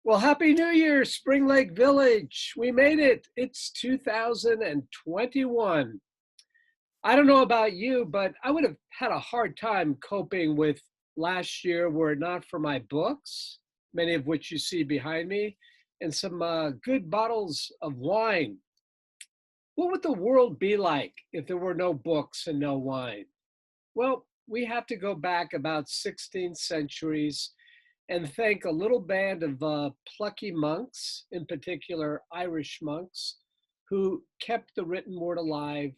Well, Happy New Year, Spring Lake Village. We made it. It's 2021. I don't know about you, but I would have had a hard time coping with last year were it not for my books, many of which you see behind me, and some good bottles of wine. What would the world be like if there were no books and no wine? Well, we have to go back about 16 centuries and thank a little band of plucky monks, in particular Irish monks, who kept the written word alive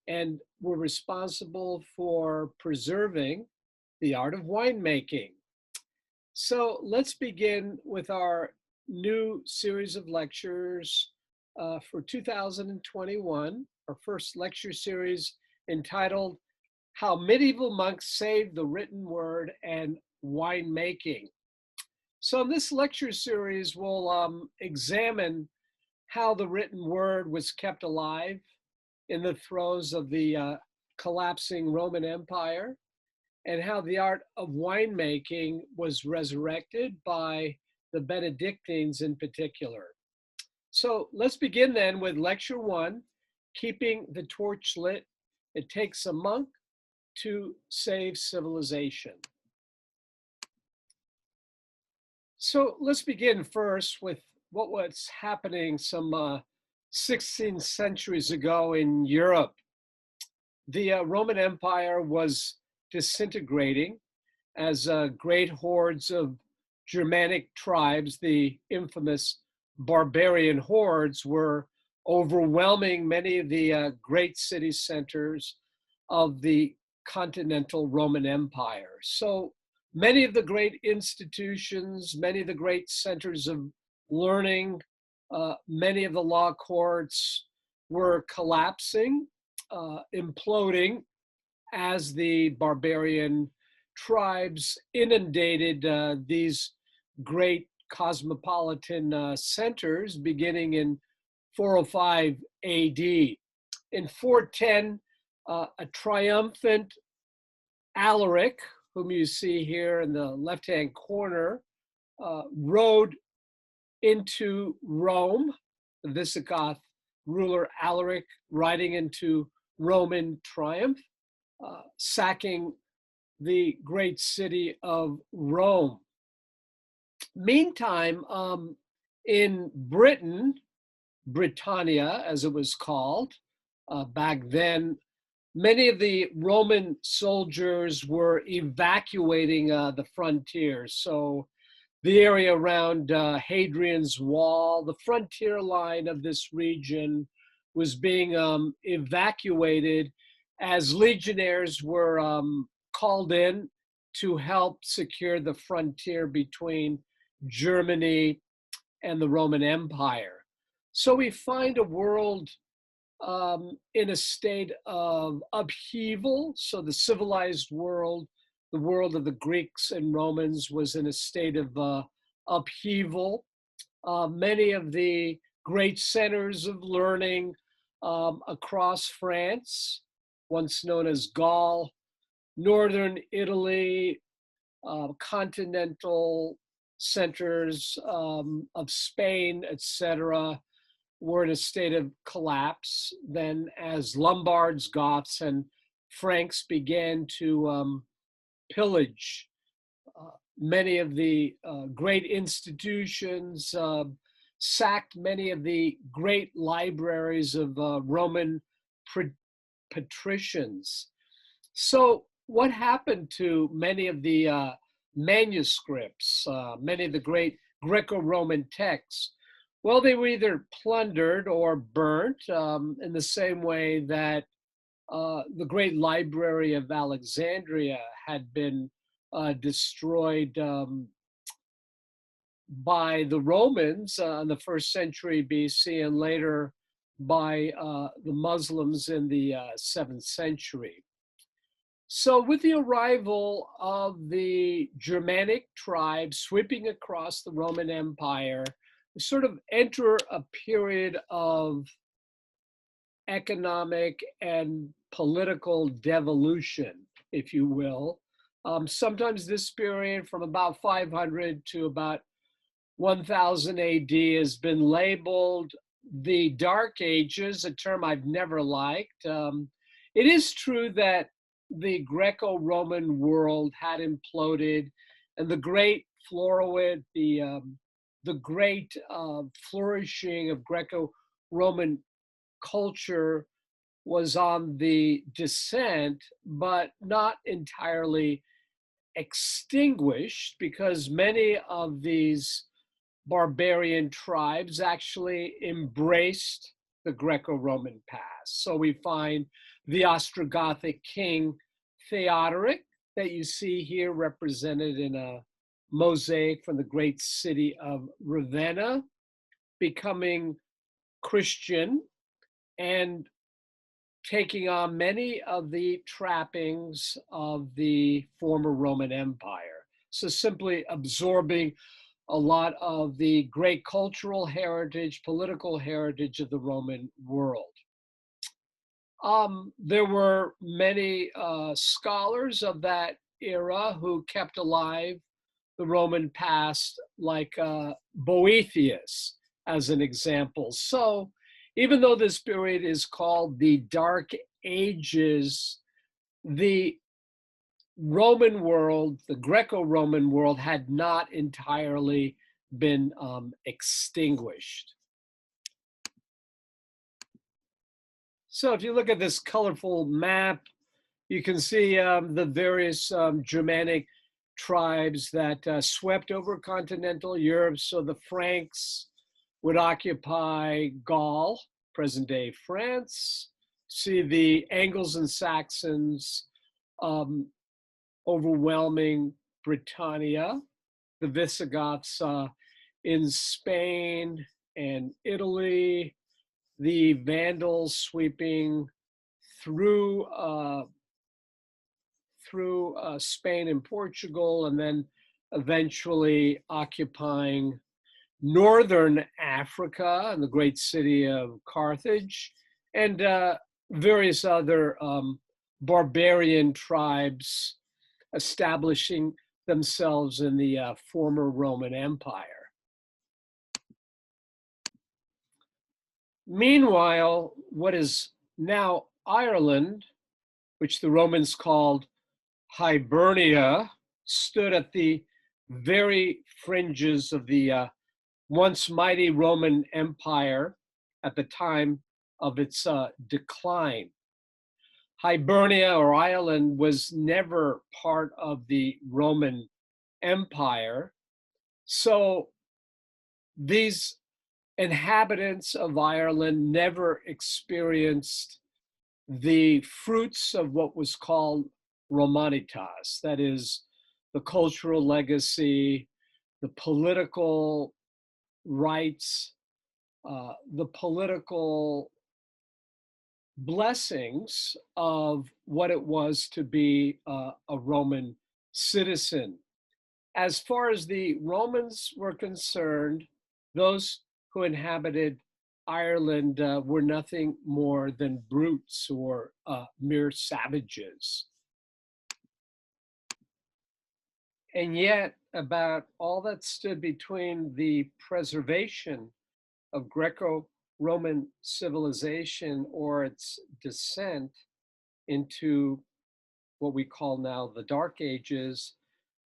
and were responsible for preserving the art of winemaking. So let's begin with our new series of lectures for 2021, our first lecture series entitled How Medieval Monks Saved the Written Word and Winemaking. So in this lecture series, we'll examine how the written word was kept alive in the throes of the collapsing Roman Empire, and how the art of winemaking was resurrected by the Benedictines in particular. So let's begin then with lecture one, Keeping the Torch Lit. It takes a monk to save civilization. So let's begin first with what was happening some 16 centuries ago in Europe. The Roman Empire was disintegrating as great hordes of Germanic tribes, the infamous barbarian hordes, were overwhelming many of the great city centers of the continental Roman Empire. So many of the great institutions, many of the great centers of learning, many of the law courts were collapsing, imploding as the barbarian tribes inundated these great cosmopolitan centers beginning in 405 AD. In 410, a triumphant Alaric, whom you see here in the left-hand corner, rode into Rome, the Visigoth ruler Alaric riding into Roman triumph, sacking the great city of Rome. Meantime, in Britain, Britannia, as it was called back then, many of the Roman soldiers were evacuating the frontiers. So the area around Hadrian's Wall, the frontier line of this region, was being evacuated as legionnaires were called in to help secure the frontier between Germany and the Roman Empire. So we find a world in a state of upheaval. So the civilized world, the world of the Greeks and Romans, was in a state of upheaval. Many of the great centers of learning across France, once known as Gaul, northern Italy, continental centers of Spain, etc., were in a state of collapse. Then as Lombards, Goths, and Franks began to pillage many of the great institutions, sacked many of the great libraries of Roman patricians. So what happened to many of the manuscripts, many of the great Greco-Roman texts? Well, they were either plundered or burnt in the same way that the great library of Alexandria had been destroyed by the Romans in the first century BC and later by the Muslims in the 7th century. So with the arrival of the Germanic tribes sweeping across the Roman Empire, we sort of enter a period of economic and political devolution, if you will. Sometimes this period from about 500 to about 1000 AD has been labeled the Dark Ages, a term I've never liked. It is true that the Greco-Roman world had imploded, and the great the great flourishing of Greco-Roman culture was on the descent, but not entirely extinguished, because many of these barbarian tribes actually embraced the Greco-Roman past. So we find the Ostrogothic king Theodoric, that you see here represented in a mosaic from the great city of Ravenna, becoming Christian and taking on many of the trappings of the former Roman Empire. So simply absorbing a lot of the great cultural heritage, political heritage of the Roman world. There were many scholars of that era who kept alive the Roman past, like Boethius, as an example. So even though this period is called the Dark Ages, the Roman world, the Greco-Roman world, had not entirely been extinguished. So if you look at this colorful map, you can see the various Germanic tribes that swept over continental Europe. So the Franks would occupy Gaul, present-day France. See the Angles and Saxons overwhelming Britannia, the Visigoths in Spain and Italy, the Vandals sweeping through Spain and Portugal, and then eventually occupying northern Africa and the great city of Carthage, and various other barbarian tribes establishing themselves in the former Roman Empire. Meanwhile, what is now Ireland, which the Romans called Hibernia, stood at the very fringes of the once mighty Roman Empire at the time of its decline. Hibernia, or Ireland, was never part of the Roman Empire. So these inhabitants of Ireland never experienced the fruits of what was called Romanitas, that is, the cultural legacy, the political rights, the political blessings of what it was to be a Roman citizen. As far as the Romans were concerned, those who inhabited Ireland were nothing more than brutes or mere savages. And yet, about all that stood between the preservation of Greco-Roman civilization or its descent into what we call now the Dark Ages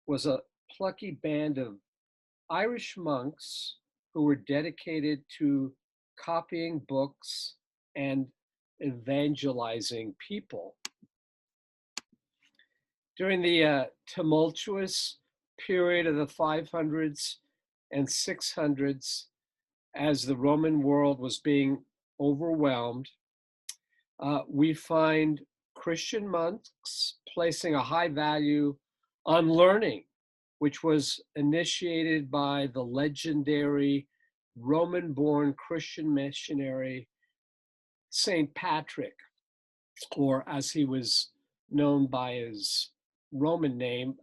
was a plucky band of Irish monks who were dedicated to copying books and evangelizing people. During the tumultuous period of the 500s and 600s, as the Roman world was being overwhelmed, we find Christian monks placing a high value on learning, which was initiated by the legendary Roman-born Christian missionary Saint Patrick, or as he was known by his Roman name,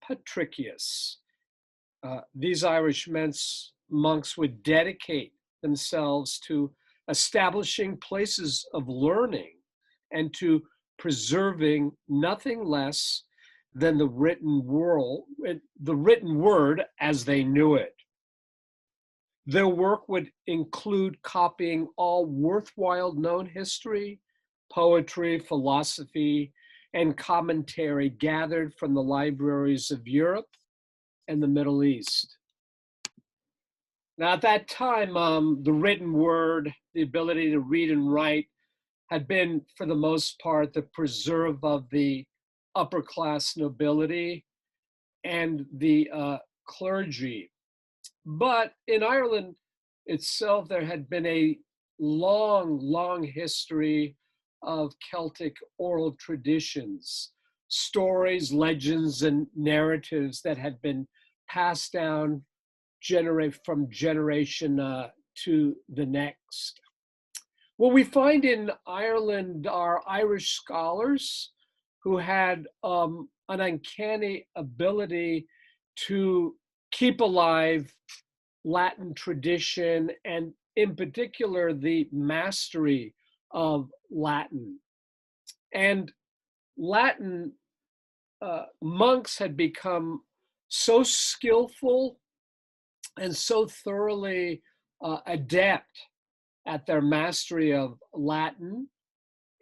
Patricius. These Irish monks would dedicate themselves to establishing places of learning and to preserving nothing less than the written word as they knew it. Their work would include copying all worthwhile known history, poetry, philosophy, and commentary gathered from the libraries of Europe and the Middle East. Now, at that time, the written word, the ability to read and write, had been, for the most part, the preserve of the upper class nobility and the clergy. But in Ireland itself, there had been a long, long history of Celtic oral traditions, stories, legends, and narratives that had been passed down from generation to the next. What we find in Ireland are Irish scholars who had an uncanny ability to keep alive Latin tradition and, in particular, the mastery of Latin. And Latin monks had become so skillful and so thoroughly adept at their mastery of Latin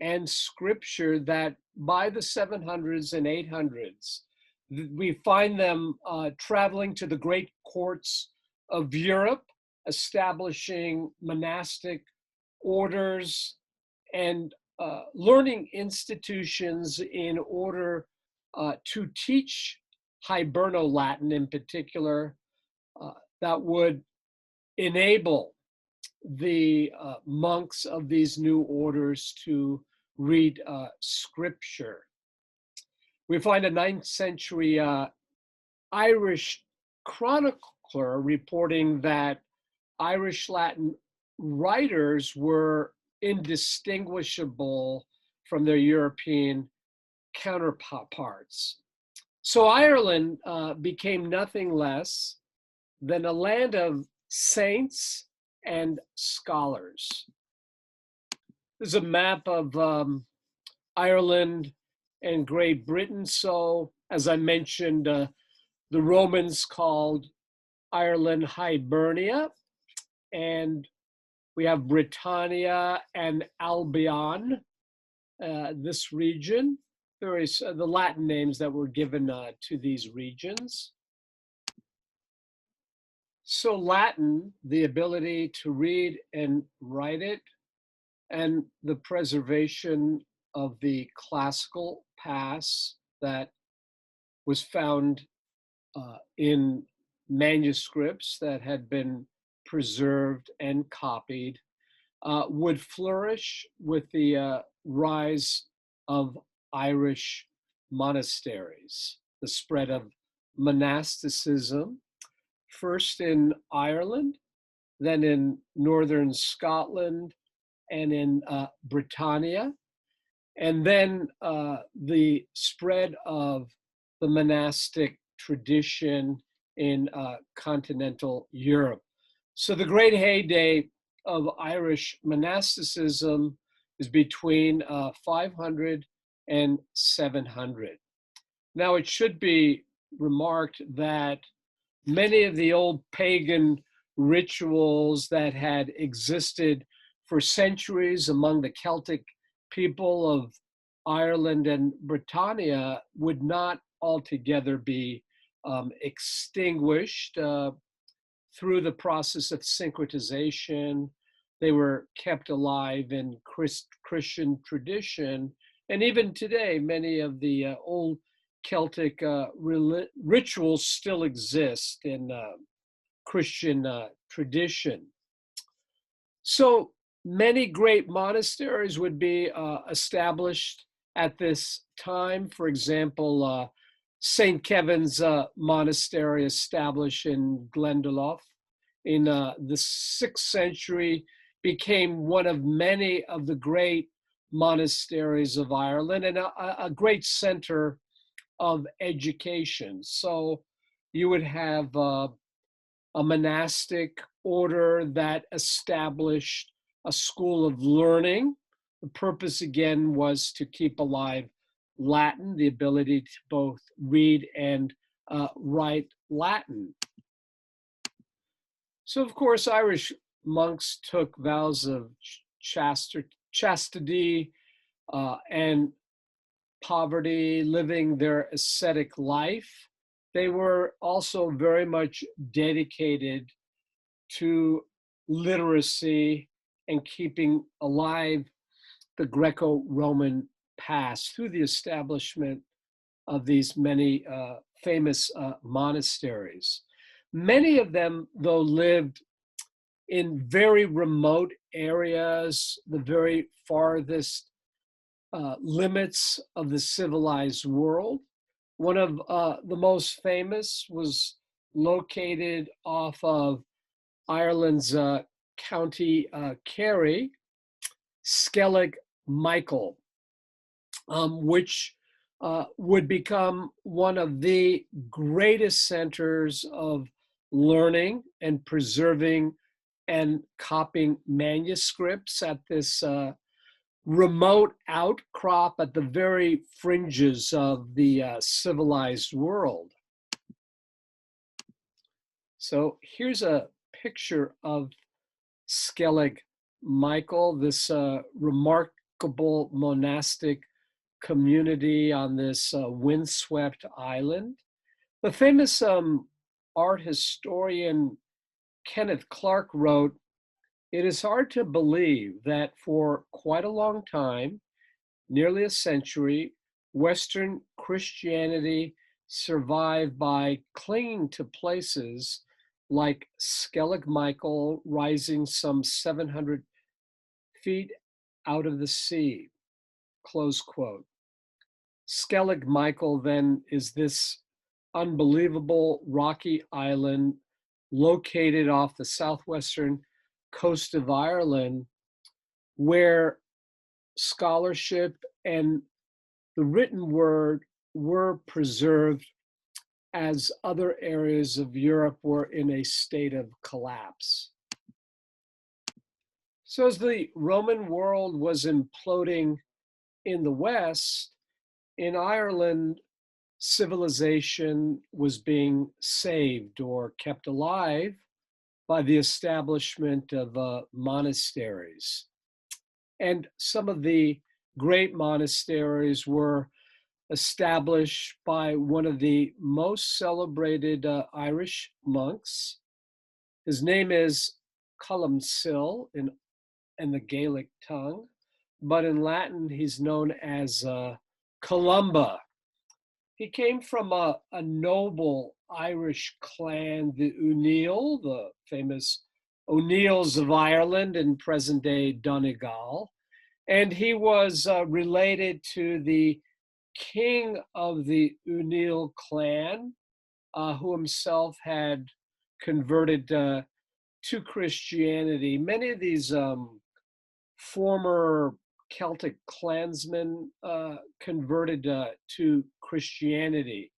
and scripture that by the 700s and 800s, we find them traveling to the great courts of Europe, establishing monastic orders and learning institutions in order to teach Hiberno-Latin in particular, that would enable the monks of these new orders to read scripture. We find a 9th century Irish chronicler reporting that Irish Latin writers were indistinguishable from their European counterparts. So Ireland became nothing less than a land of saints and scholars. There's a map of Ireland and Great Britain. So, as I mentioned, the Romans called Ireland Hibernia, and we have Britannia and Albion, this region. There is the Latin names that were given to these regions. So Latin, the ability to read and write it, and the preservation of the classical past that was found in manuscripts that had been preserved and copied, would flourish with the rise of Irish monasteries, the spread of monasticism, first in Ireland, then in northern Scotland, and in Britannia, and then the spread of the monastic tradition in continental Europe. So the great heyday of Irish monasticism is between 500 and 700. Now, it should be remarked that many of the old pagan rituals that had existed for centuries among the Celtic people of Ireland and Britannia would not altogether be extinguished through the process of syncretization. They were kept alive in Christian tradition. And even today, many of the old Celtic rituals still exist in Christian tradition. So many great monasteries would be established at this time. For example, St. Kevin's Monastery, established in Glendalough in the 6th century, became one of many of the great monasteries of Ireland and a great center of education. So you would have a monastic order that established a school of learning. The purpose, again, was to keep alive Latin, the ability to both read and write Latin. So, of course, Irish monks took vows of chastity and poverty, living their ascetic life. They were also very much dedicated to literacy and keeping alive the Greco Roman past through the establishment of these many famous monasteries. Many of them, though, lived in very remote areas, the very farthest limits of the civilized world. One of the most famous was located off of Ireland's County Kerry, Skellig Michael, which would become one of the greatest centers of learning and preserving and copying manuscripts at this remote outcrop at the very fringes of the civilized world. So here's a picture of Skellig Michael, this remarkable monastic community on this windswept island. The famous art historian Kenneth Clark wrote, "It is hard to believe that for quite a long time, nearly a century, Western Christianity survived by clinging to places like Skellig Michael, rising some 700 feet out of the sea," close quote. Skellig Michael then is this unbelievable rocky island located off the southwestern coast of Ireland, where scholarship and the written word were preserved as other areas of Europe were in a state of collapse. So, as the Roman world was imploding in the West, in Ireland, civilization was being saved or kept alive by the establishment of monasteries. And some of the great monasteries were established by one of the most celebrated Irish monks. His name is Columcille in the Gaelic tongue, but in Latin he's known as Columba. He came from a noble Irish clan, the O'Neill, the famous O'Neills of Ireland in present day Donegal. And he was related to the king of the O'Neill clan, who himself had converted to Christianity. Many of these former Celtic clansmen converted to Christianity.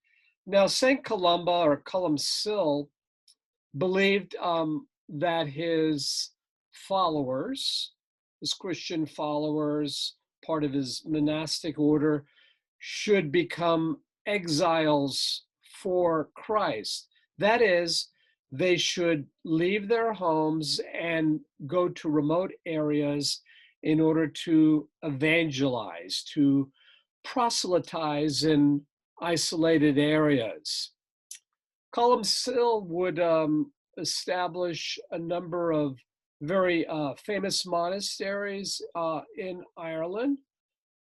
Now, St. Columba or Columcille believed that his followers, his Christian followers, part of his monastic order, should become exiles for Christ. That is, they should leave their homes and go to remote areas in order to evangelize, to proselytize in isolated areas. Columcille would establish a number of very famous monasteries in Ireland.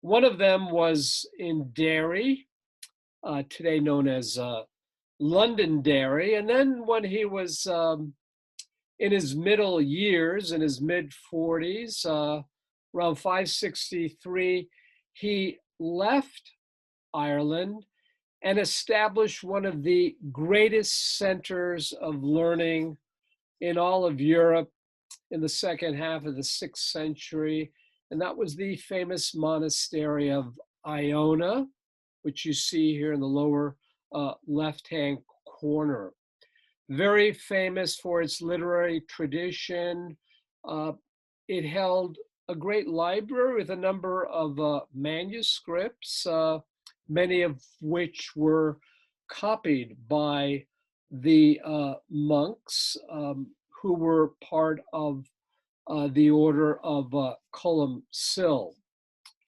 One of them was in Derry, today known as Londonderry. And then when he was in his middle years, in his mid 40s, around 563, he left Ireland and established one of the greatest centers of learning in all of Europe in the second half of the 6th century. And that was the famous monastery of Iona, which you see here in the lower left-hand corner. Very famous for its literary tradition. It held a great library with a number of manuscripts, many of which were copied by the monks who were part of the order of Columcille.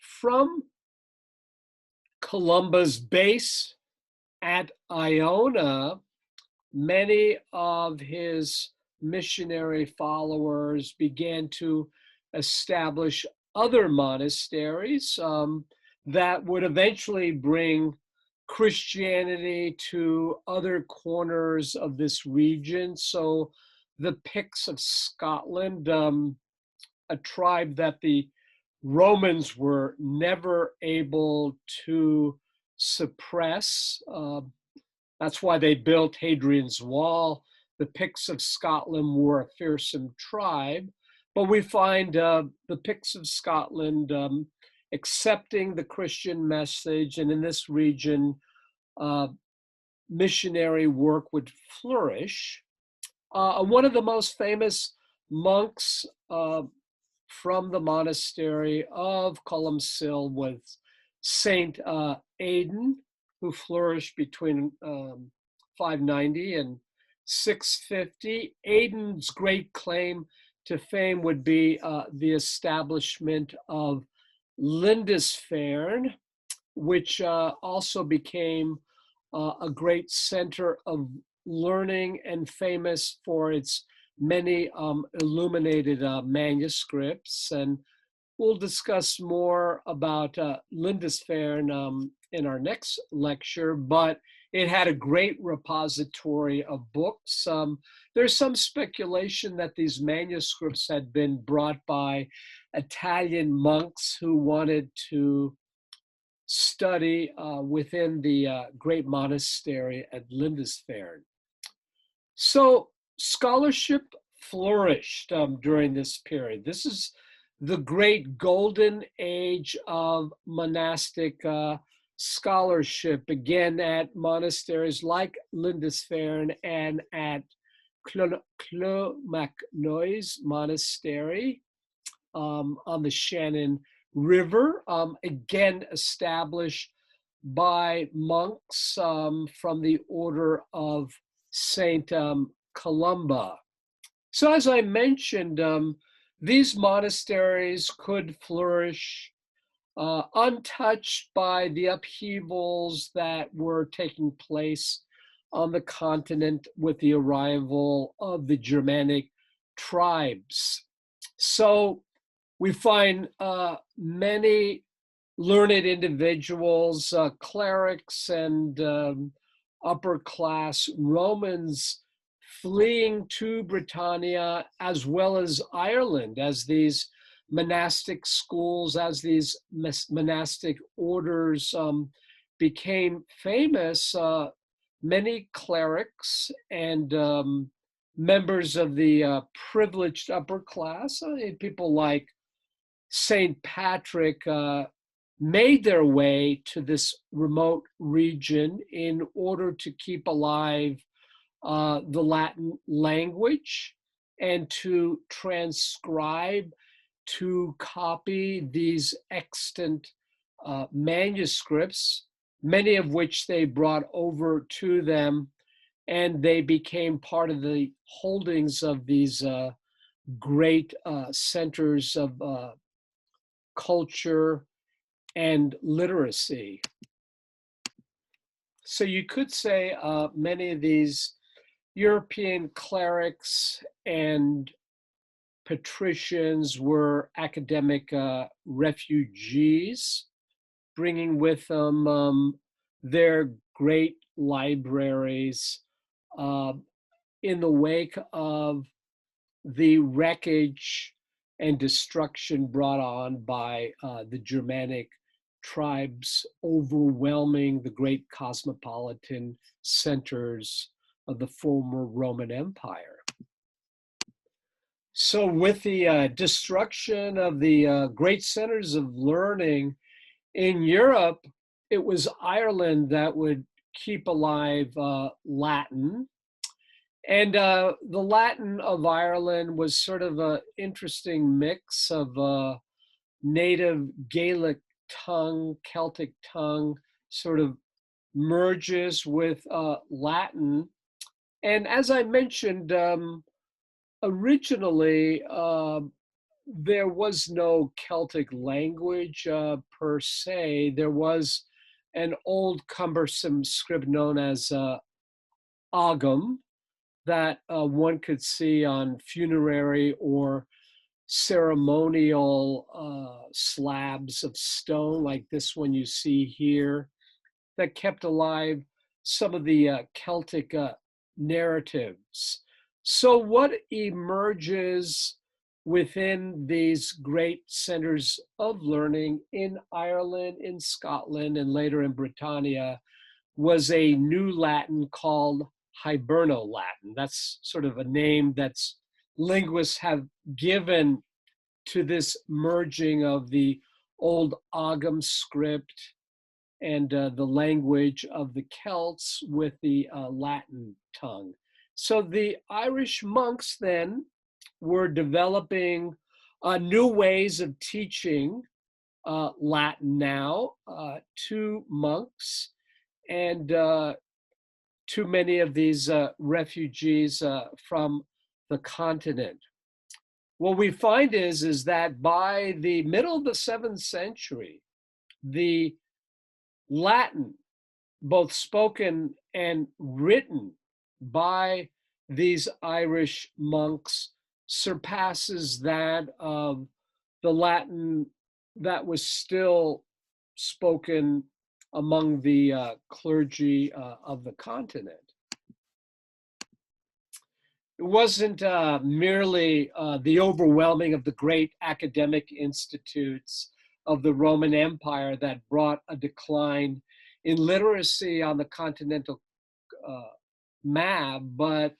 From Columba's base at Iona, many of his missionary followers began to establish other monasteries that would eventually bring Christianity to other corners of this region. So the Picts of Scotland, a tribe that the Romans were never able to suppress. That's why they built Hadrian's Wall. The Picts of Scotland were a fearsome tribe, but we find the Picts of Scotland accepting the Christian message, and in this region, missionary work would flourish. One of the most famous monks from the monastery of Columcille was Saint Aidan, who flourished between 590 and 650. Aidan's great claim to fame would be the establishment of Lindisfarne, which also became a great center of learning and famous for its many illuminated manuscripts. And we'll discuss more about Lindisfarne in our next lecture, but it had a great repository of books. There's some speculation that these manuscripts had been brought by Italian monks who wanted to study within the great monastery at Lindisfarne. So scholarship flourished during this period. This is the great golden age of monastic scholarship, again at monasteries like Lindisfarne and at Clonmacnoise Monastery on the Shannon River, again established by monks from the order of Saint Columba. So as I mentioned, these monasteries could flourish untouched by the upheavals that were taking place on the continent with the arrival of the Germanic tribes. So we find many learned individuals, clerics and upper class Romans fleeing to Britannia as well as Ireland as these monastic schools, as these monastic orders became famous. Many clerics and members of the privileged upper class, people like St. Patrick, made their way to this remote region in order to keep alive the Latin language and to transcribe, to copy these extant manuscripts, many of which they brought over to them, and they became part of the holdings of these great centers of culture and literacy. So you could say many of these European clerics and patricians were academic refugees, bringing with them their great libraries in the wake of the wreckage and destruction brought on by the Germanic tribes overwhelming the great cosmopolitan centers of the former Roman Empire. So with the destruction of the great centers of learning in Europe, it was Ireland that would keep alive Latin. And the Latin of Ireland was sort of an interesting mix of native Gaelic tongue, Celtic tongue, sort of merges with Latin. And as I mentioned, Originally, there was no Celtic language per se. There was an old cumbersome script known as Ogham that one could see on funerary or ceremonial slabs of stone, like this one you see here, that kept alive some of the Celtic narratives. So, what emerges within these great centers of learning in Ireland, in Scotland, and later in Britannia was a new Latin called Hiberno Latin. That's sort of a name that's linguists have given to this merging of the old Ogham script and the language of the Celts with the Latin tongue. So the Irish monks then were developing new ways of teaching Latin now to monks and to many of these refugees from the continent. What we find is that by the middle of the 7th century, the Latin, both spoken and written by these Irish monks, surpasses that of the Latin that was still spoken among the clergy of the continent. It wasn't merely the overwhelming of the great academic institutes of the Roman Empire that brought a decline in literacy on the continental map, but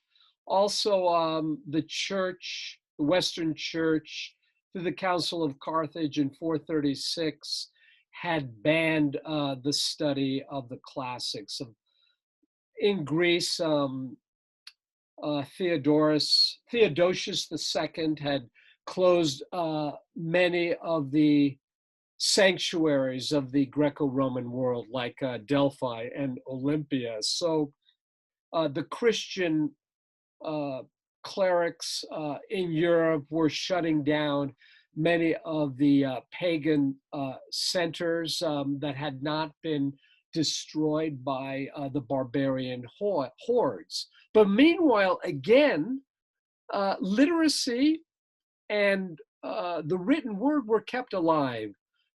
also the church, the Western church, through the Council of Carthage in 436, had banned the study of the classics. In Greece, Theodosius II had closed many of the sanctuaries of the Greco-Roman world, like Delphi and Olympia. So the Christian clerics in Europe were shutting down many of the pagan centers that had not been destroyed by the barbarian hordes. But meanwhile, again, literacy and the written word were kept alive.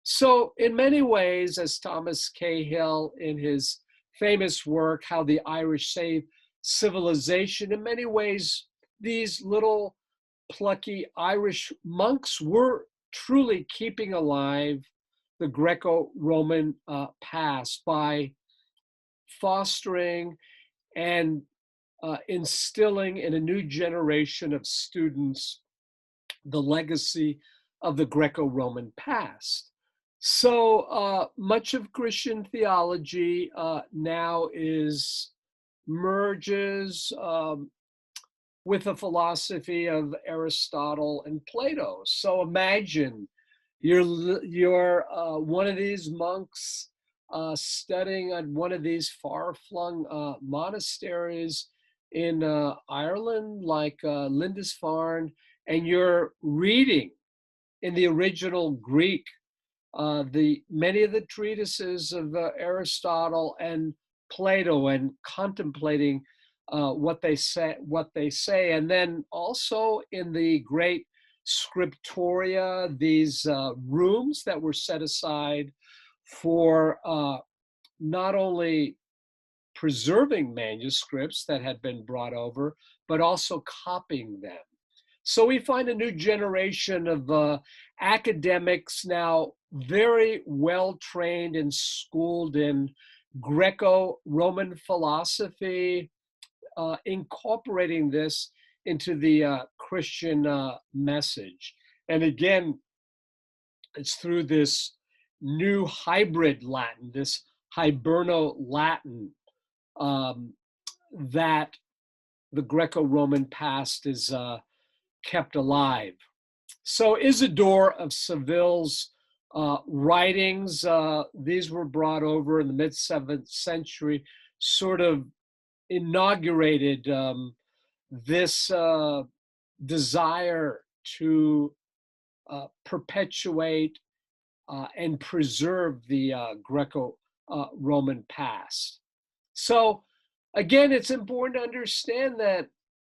So in many ways, as Thomas Cahill in his famous work, How the Irish Saved Civilization, in many ways, these little plucky Irish monks were truly keeping alive the Greco-Roman past by fostering and instilling in a new generation of students the legacy of the Greco-Roman past. So much of Christian theology now merges with the philosophy of Aristotle and Plato. So imagine you're one of these monks studying at one of these far-flung monasteries in Ireland, like Lindisfarne, and you're reading in the original Greek many of the treatises of Aristotle and Plato, and contemplating what they say, and then also in the great scriptoria, these rooms that were set aside for not only preserving manuscripts that had been brought over, but also copying them. So we find a new generation of academics now very well trained and schooled in Greco-Roman philosophy, incorporating this into the Christian message. And again, it's through this new hybrid Latin, this Hiberno Latin, that the Greco-Roman past is kept alive. So Isidore of Seville's writings, these were brought over in the mid-7th century, sort of inaugurated this desire to perpetuate and preserve the Greco-Roman past. So again, it's important to understand that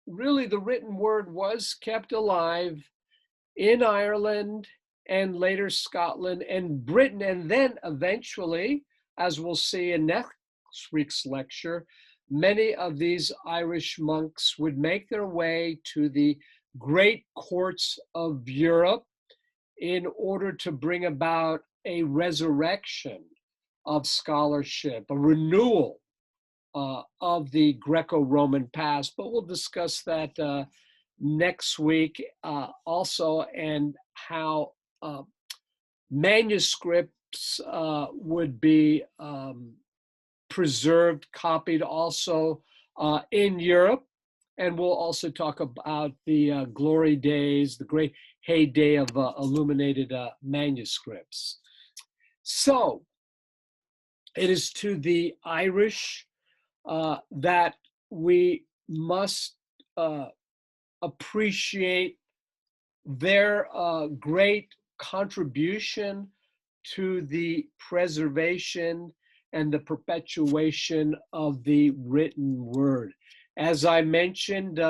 really the written word was kept alive in Ireland and later Scotland and Britain. And then eventually, as we'll see in next week's lecture, many of these Irish monks would make their way to the great courts of Europe in order to bring about a resurrection of scholarship, a renewal of the Greco-Roman past. But we'll discuss that next week also, and how manuscripts would be preserved, copied also in Europe. And we'll also talk about the glory days, the great heyday of illuminated manuscripts. So it is to the Irish that we must appreciate their great contribution to the preservation and the perpetuation of the written word. As I mentioned,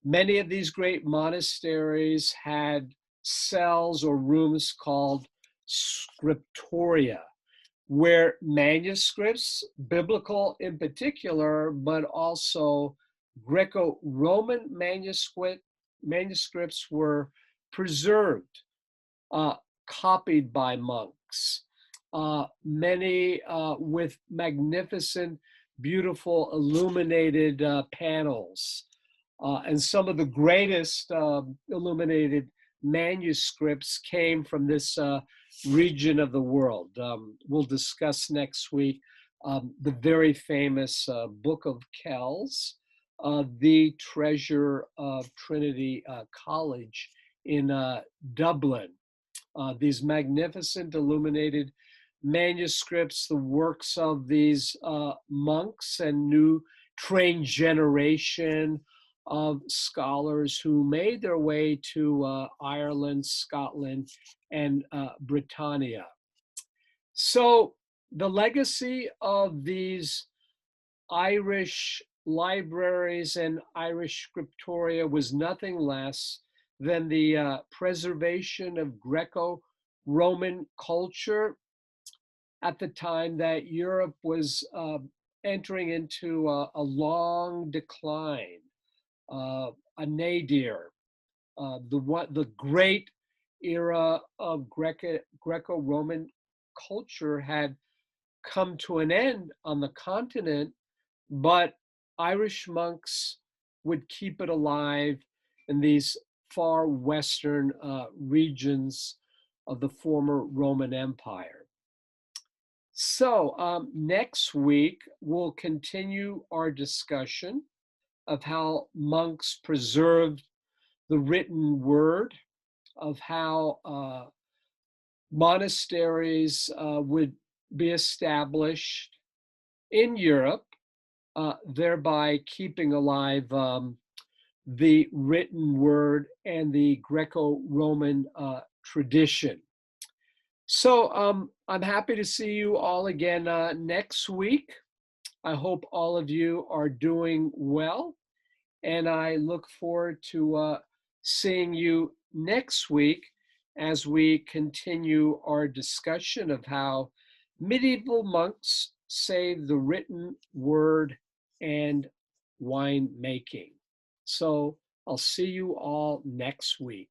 many of these great monasteries had cells or rooms called scriptoria, where manuscripts, biblical in particular, but also Greco-Roman manuscripts were preserved, copied by monks, many with magnificent, beautiful, illuminated panels. And some of the greatest illuminated manuscripts came from this region of the world. We'll discuss next week the very famous Book of Kells, the treasure of Trinity College in Dublin. These magnificent illuminated manuscripts, the works of these monks and new trained generation of scholars who made their way to Ireland, Scotland, and Britannia. So the legacy of these Irish libraries and Irish scriptoria was nothing less than the preservation of Greco-Roman culture at the time that Europe was entering into a long decline, a nadir. The great era of Greco-Roman culture had come to an end on the continent, but Irish monks would keep it alive in these far western regions of the former Roman Empire. So next week, we'll continue our discussion of how monks preserved the written word, of how monasteries would be established in Europe, thereby keeping alive the written word and the Greco-Roman tradition. So I'm happy to see you all again next week. I hope all of you are doing well, and I look forward to seeing you next week as we continue our discussion of how medieval monks saved the written word and wine making. So I'll see you all next week.